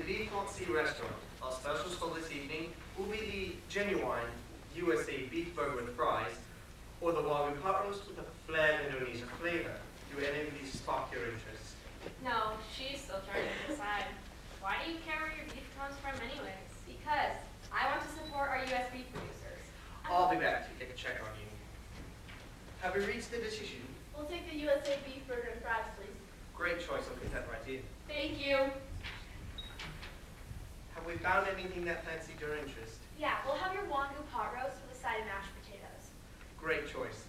Sea restaurant. Our specials for this evening will be the genuine USA beef burger with fries, or the Wagyu pot roast with a flared Indonesian flavor. Do any of these spark your interest? No, she's still trying to decide. Why do you care where your beef comes from anyways? Because I want to support our US beef producers. I'll be back to get a check on you. Have we reached the decision? We'll take the USA beef burger and fries, please. Great choice. I'll get that right in. Thank you. Have we found anything that fancied your interest? Yeah, we'll have your Wagyu pot roast with a side of mashed potatoes. Great choice.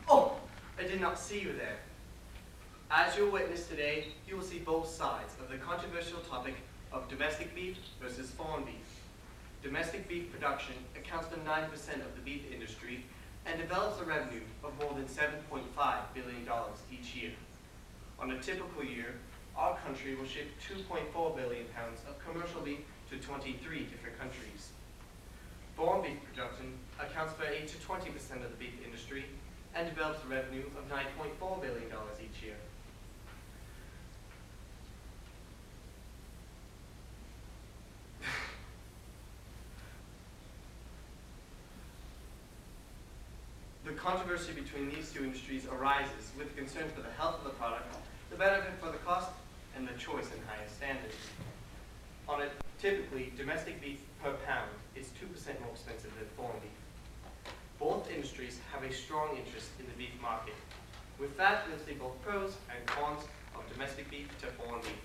Oh, I did not see you there. As your witness today, you will see both sides of the controversial topic of domestic beef versus foreign beef. Domestic beef production accounts for 9% of the beef industry and develops a revenue of more than $7.5 billion each year. On a typical year, our country will ship 2.4 billion pounds of commercial beef to 23 different countries. Foreign beef production accounts for 8 to 20% of the beef industry and develops a revenue of $9.4 billion each year. The controversy between these two industries arises with concern for the health of the product, the benefit for the cost, and the choice in highest standards. On a typically, domestic beef per pound is 2% more expensive than foreign beef. Both industries have a strong interest in the beef market. With that, we'll see both pros and cons of domestic beef to foreign beef.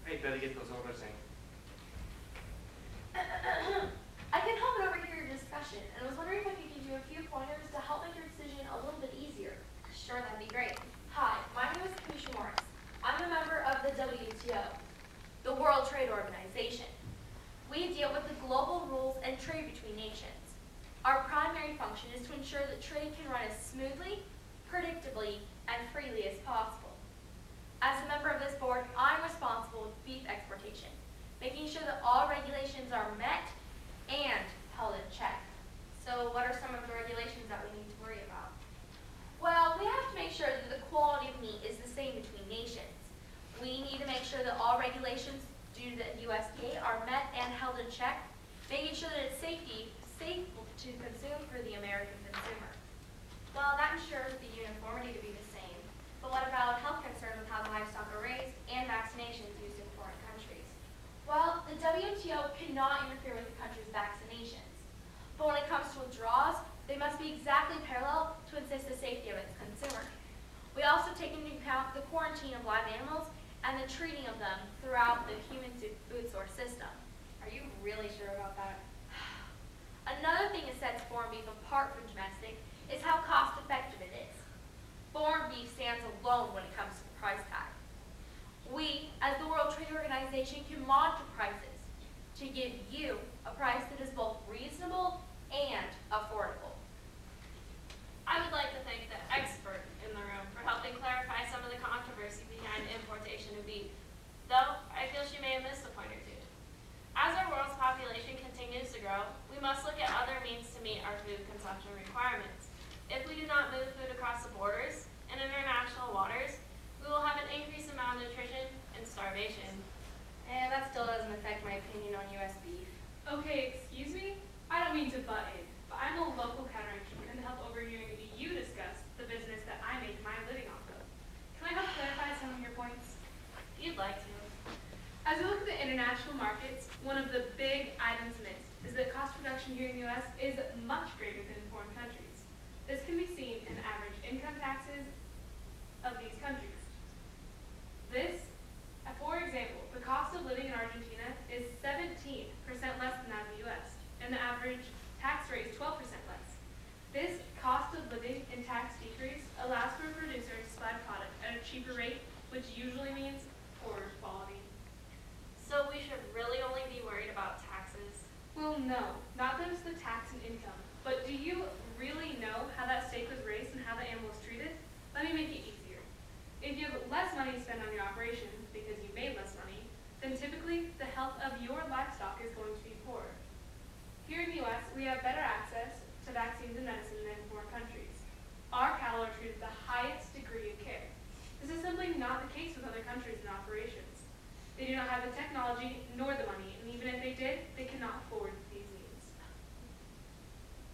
Hey, better get those orders in. I can help it overhear your discussion, and was wondering if I could give you a few pointers to help make your decision a little bit easier. Sure, that'd be great. Hi, my name is Kamisha Morris. I'm a member of the WTO, the World Trade Organization. We deal with the global rules and trade between nations. Our primary function is to ensure that trade can run as smoothly, predictably, and freely as possible. As a member of this board, I'm responsible with beef exportation, making sure that all regulations are met and held in check. So what are some of the regulations that we need to worry about? Well, we have to make sure that the quality of meat is the same between nations. We need to make sure that all regulations due to the USDA are met and held in check, making sure that it's safe to consume for the American consumer. Well, that ensures the uniformity to be the same. But what about health concerns with how the livestock are raised and vaccinations used in foreign countries? Well, the WTO cannot interfere with the country's vaccinations. But when it comes to withdrawals, they must be exactly parallel to insist the safety of its consumer. We also take into account the quarantine of live animals and the treating of them throughout the human food source system. Are you really sure about that? Another thing that sets foreign beef apart from domestic is how cost-effective it is. Foreign beef stands alone when it comes to the price tag. We, as the World Trade Organization, can monitor prices to give you a price that is both reasonable and affordable. I would like to thank the expert in the room for helping clarify some of the controversy behind importation of beef, though I feel she may have missed a point or two. As our world's population continues to grow, we must look at other means to meet our food consumption requirements. If we do not move food across the borders and international waters, we will have an increased amount of nutrition and starvation. And that still doesn't affect my opinion on US beef. Okay, excuse me? I don't mean to butt in, but I'm a local counter-agent and help overhearing you discuss the business that I make my living off of. Can I help clarify some of your points? If you'd like to. As we look at the international markets, one of the big items missed is that cost reduction here in the US is much greater than in foreign countries. This can be seen in the average income taxes of these countries. For example, the cost of living in Argentina is 17% less than that of the US, and the average tax rate is 12% less. This cost of living and tax decrease allows for a producer to supply product at a cheaper rate, which usually means poorer quality. So we should really only be worried about taxes? Well, no, not just the tax and income, but do you really know how that steak was raised and how the animal was treated? Let me make it easier. If you have less money to spend on your operation because you made less money, then typically the health of your livestock is going to be poor. Here in the US, we have better access to vaccines and medicine than in foreign countries. Our cattle are treated with the highest degree of care. This is simply not the case with other countries and operations. They do not have the technology nor the money, and even if they did, they cannot afford these needs.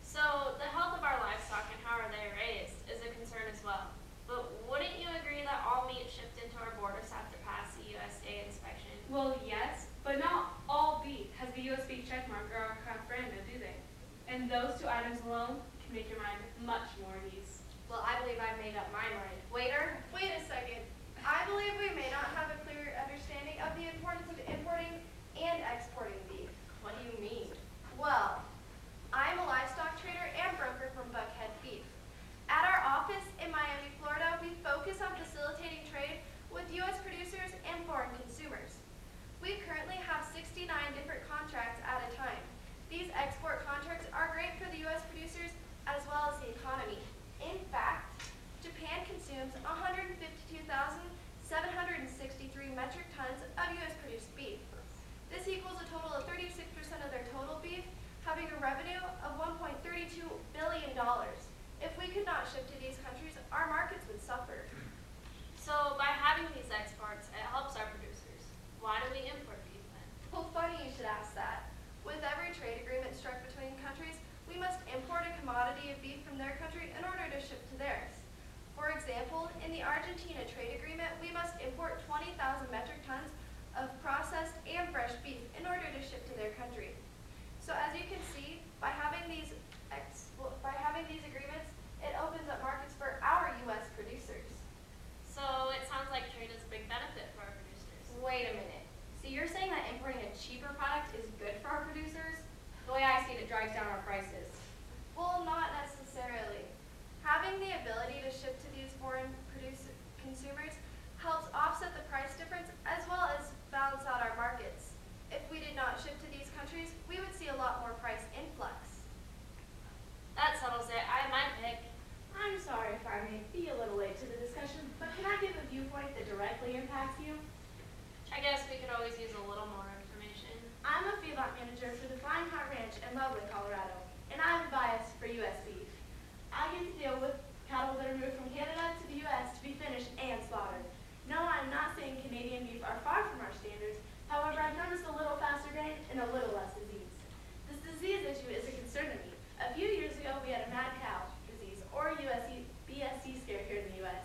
So the health of our livestock and how are they raised is a concern as well. But wouldn't you agree that all meat shipped into our borders have to pass the USDA inspection? Well, yes, but not all beef has the US beef checkmark or our craft brand, do they? And those two items alone can make your mind much more at ease. Well, I believe I've made up my mind. Waiter? Wait a second. I believe we may not have a clear understanding of the importance of importing and exporting beef. What do you mean? Well, I'm a livestock trader and broker from Buckhead Beef. At our office in Miami, Florida, we focus on facilitating trade with U.S. producers and foreign consumers. We currently have 69 different contracts at a time. These export contracts are great for the U.S. producers as well as the economy. In fact, Japan consumes 152,763 metric tons of U.S. produced beef. This equals a total of 36% of their total beef, having a revenue of $1.32 billion. If we could not ship to these countries, our markets would suffer. So by having these exports, it helps our producers. Why do we import beef then? Well, funny you should ask that. With every trade agreement struck between countries, we must import a commodity of beef from their country in order to ship to theirs. For example, in the Argentina trade agreement, we must import 20,000 metric tons of processed and fresh beef in order to ship to their country. So as you can see, by having these agreements, it opens up markets for our U.S. producers. So it sounds like trade is a big benefit for our producers. Wait a minute. So you're saying that importing a cheaper product is good for our producers? The way I see it, it drives down our prices. Well, not necessarily. Having the ability to ship to these foreign consumers helps offset the price difference as well as balance out our markets. If we did not ship to these countries, we would see a lot more price influx. That settles it. I have my pick. I'm sorry if I may be a little late to the discussion, but can I give a viewpoint that directly impacts you? I guess we could always use a little more information. I'm a feedlot manager for the Flying Hot Ranch in Loveland, Colorado, and I'm biased for U.S. beef. I get to deal with cattle that are moved from Canada to the U.S. to be finished and slaughtered. No, I'm not saying Canadian beef are far from our standards. However, I've noticed a little faster grain and a little less disease. This disease issue is a concern to me. A few years ago, we had a mad cow disease, or BSE scare here in the U.S.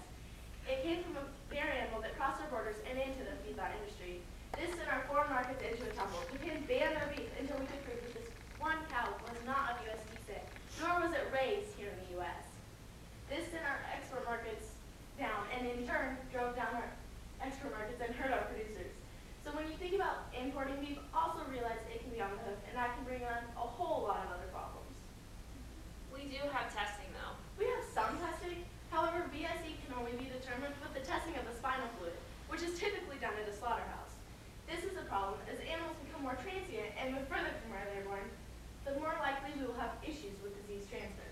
It came from a dairy animal that crossed our borders and into the feedlot industry. This sent our foreign markets into a tumble. Japan banned our beef until we could prove that this one cow was not of U.S. descent, nor was it raised here in the U.S. This sent our export markets down, and in turn drove down our export markets and hurt our producers. So when you think about importing beef, also realize it can be on the hook, and that can bring on a whole lot of other problems. We do have testing though. We have some testing. However, BSE can only be determined with the testing of the spinal fluid, which is typically done at a slaughterhouse. This is a problem as animals become more transient and move further from where they're born, the more likely we will have issues with disease transfer.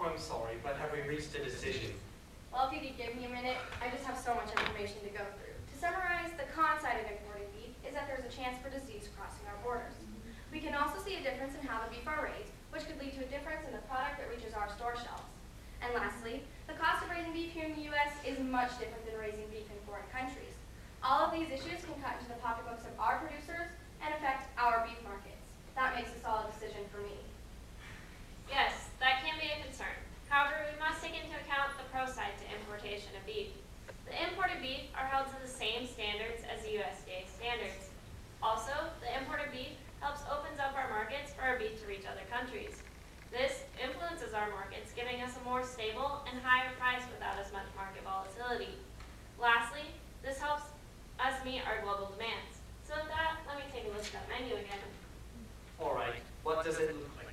I'm sorry, but have we reached a decision? Well, if you could give me a minute, I just have so much information to go through. To summarize, the con side of importing beef is that there's a chance for disease crossing our borders. We can also see a difference in how the beef are raised, which could lead to a difference in the product that reaches our store shelves. And lastly, the cost of raising beef here in the U.S. is much different than raising beef in foreign countries. All of these issues can cut into the pocketbooks of our producers and affect our beef markets. That makes a solid decision for me. Yes, that can be a concern. However, we must take into account the pro side to importation of beef. The imported beef are held to the same standards as the USDA standards. Also, the imported beef helps opens up our markets for our beef to reach other countries. This influences our markets, giving us a more stable and higher price without as much market volatility. Lastly, this helps us meet our global demands. So with that, let me take a look at that menu again. All right, what does it look like?